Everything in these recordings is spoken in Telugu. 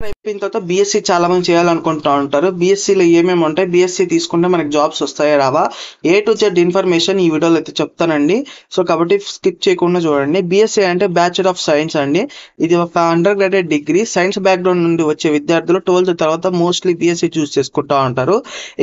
అయిపోయిన తర్వాత బీఎస్సీ చాలా మంది చేయాలనుకుంటూ ఉంటారు. బీఎస్సీలో ఏమేమి ఉంటాయి, బీఎస్సీ తీసుకుంటే మనకి జాబ్స్ వస్తాయా రావా, ఏ టు జెడ్ ఇన్ఫర్మేషన్ ఈ వీడియోలో అయితే చెప్తానండి. సో కాబట్టి స్కిప్ చేయకుండా చూడండి. బీఎస్సీ అంటే బ్యాచులర్ ఆఫ్ సైన్స్ అండి. ఇది ఒక under graduate degree. Science background నుండి వచ్చే విద్యార్థులు 12th తర్వాత మోస్ట్లీ బీఎస్సీ చూస్ చేసుకుంటూ ఉంటారు.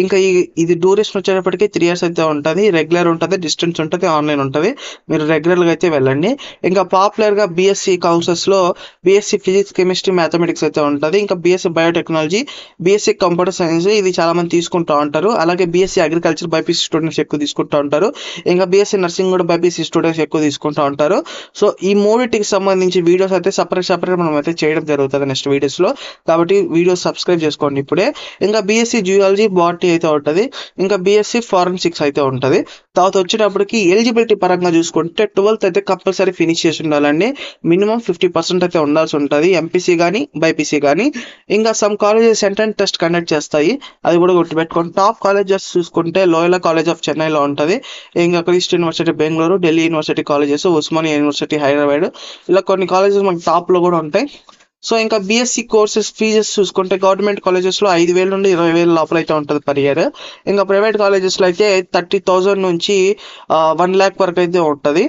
ఇంకా ఇది డ్యూరేషన్ వచ్చేటప్పటికి 3 years అయితే ఉంటుంది. రెగ్యులర్ ఉంటుంది, డిస్టెన్స్ ఉంటుంది, ఆన్లైన్ ఉంటుంది. మీరు రెగ్యులర్గా అయితే వెళ్ళండి. ఇంకా పాపులర్గా బీఎస్సీ కౌన్సిల్స్లో బీఎస్సీ ఫిజిక్స్, కెమిస్ట్రీ, మ్యాథమెటిక్స్ అయితే ఉంటుంది. ఇంకా BSc biotechnology, BSc computer science ఇది చాలా మంది తీసుకుంటూ ఉంటారు. అలాగే బీఎస్సీ అగ్రికల్చర్ బైపీసీ స్టూడెంట్స్ ఎక్కువ తీసుకుంటూ ఉంటారు. ఇంకా బీఎస్సీ నర్సింగ్ కూడా బైపీసీ స్టూడెంట్స్ ఎక్కువ తీసుకుంటూ ఉంటారు. సో ఈ మూడింటికి సంబంధించి వీడియోస్ అయితే సపరేట్ మనం అయితే చేయడం జరుగుతుంది నెక్స్ట్ వీడియోస్లో. కాబట్టి వీడియోస్ సబ్స్క్రైబ్ చేసుకోండి ఇప్పుడే. ఇంకా బీఎస్సీ జియాలజీ, బాటనీ అయితే ఉంటుంది. ఇంకా బీఎస్సీ ఫారెన్సిక్స్ అయితే ఉంటుంది. తర్వాత వచ్చేటప్పటికి ఎలిజిబిలిటీ పరంగా చూసుకుంటే 12th అయితే కంపల్సరీ ఫినిష్ చేసి ఉండాలండి. మినిమం 50% అయితే ఉండాల్సి ఉంటుంది, ఎంపీసీ కానీ బైపీసీ కానీ. ఇంకా some colleges entrance test conduct చేస్తాయి, అది కూడా గుర్తుపెట్టుకోండి. టాప్ కాలేజెస్ చూసుకుంటే లోయలా కాలేజ్ ఆఫ్ చెన్నైలో ఉంటుంది. ఇంకా Christ university Bengaluru, Delhi university colleges, Osmania university Hyderabad, ఇలా కొన్ని కాలేజెస్ మనకి టాప్లో కూడా ఉంటాయి. సో ఇంకా బీఎస్సీ కోర్సెస్ ఫీజెస్ చూసుకుంటే గవర్నమెంట్ కాలేజెస్లో 5,000 నుండి 20,000 లోపల అయితే ఉంటుంది పర్ ఇయర్. ఇంకా ప్రైవేట్ కాలేజెస్లో అయితే 30,000 నుంచి 1 lakh వరకు అయితే ఉంటుంది.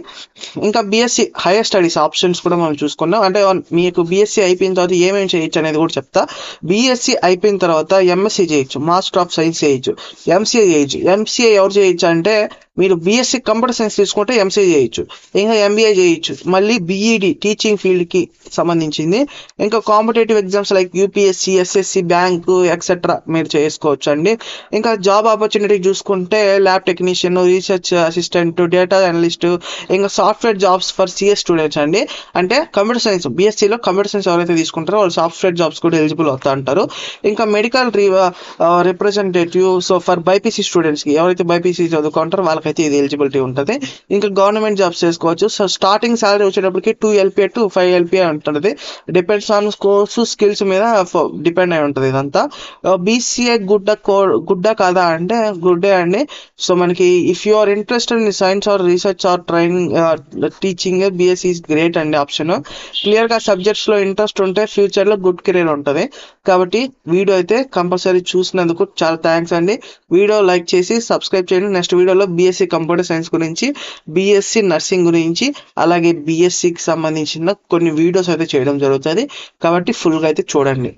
ఇంకా బీఎస్సీ హైయర్ స్టడీస్ ఆప్షన్స్ కూడా మనం చూసుకున్నాం. అంటే మీకు బీఎస్సీ అయిపోయిన తర్వాత ఏమేమి చేయొచ్చు అనేది కూడా చెప్తా. బీఎస్సీ అయిపోయిన తర్వాత ఎంఎస్సీ చేయొచ్చు, మాస్టర్ ఆఫ్ సైన్స్ చేయొచ్చు, ఎంసీఏ చేయొచ్చు. ఎంసీఏ ఎవరు చేయొచ్చు అంటే మీరు బీఎస్సీ కంప్యూటర్ సైన్స్ తీసుకుంటే ఎంసీఏ చేయొచ్చు, ఇంకా ఎంబీఏ చేయొచ్చు. మళ్ళీ బీఈడి టీచింగ్ ఫీల్డ్కి సంబంధించింది. ఇంకా competitive exams like UPSC, SSC, bank etcetera మీరు చేసుకోవచ్చు అండి. ఇంకా జాబ్ ఆపర్చునిటీ చూసుకుంటే lab technician, research assistant, data analyst, ఇంకా software jobs for CS students అండి. అంటే కంప్యూటర్ సైన్స్, బీఎస్సీలో కంప్యూటర్ సైన్స్ ఎవరైతే తీసుకుంటారో వాళ్ళు సాఫ్ట్వేర్ జాబ్స్ కూడా ఎలిజిబుల్ అవుతా అంటారు. ఇంకా medical representative, so for BiPC స్టూడెంట్స్కి ఎవరైతే బైపీసీ చదువుకుంటారో వాళ్ళకైతే ఇది ఎలిజిబిలిటీ ఉంటుంది. ఇంకా గవర్నమెంట్ జాబ్స్ చేసుకోవచ్చు. సో స్టార్టింగ్ సాలరీ వచ్చేటప్పటికి 2 LPA to 5 LPA ఉంటుంది. డిపెండ్స్ ఆన్ కోర్సు స్కిల్స్ మీద డిపెండ్ అయి ఉంటుంది ఇదంతా. బీసీఏ గుడ్డా కాదా అంటే గుడ్డే అండి. సో మనకి if you are interested in science or research or training teaching, BSc is great అండి ఆప్షన్. క్లియర్గా సబ్జెక్ట్స్లో ఇంట్రెస్ట్ ఉంటే ఫ్యూచర్లో గుడ్ కెరీర్ ఉంటుంది. కాబట్టి వీడియో అయితే కంపల్సరీ చూసినందుకు చాలా థ్యాంక్స్ అండి. వీడియో లైక్ చేసి సబ్స్క్రైబ్ చేయండి. నెక్స్ట్ వీడియోలో బీఎస్సీ కంప్యూటర్ సైన్స్ గురించి, బీఎస్సీ నర్సింగ్ గురించి, అలాగే బీఎస్సీకి సంబంధించిన కొన్ని వీడియోస్ అయితే చేయడం జరుగుతుంది. కాబట్టి ఫుల్గా అయితే చూడండి.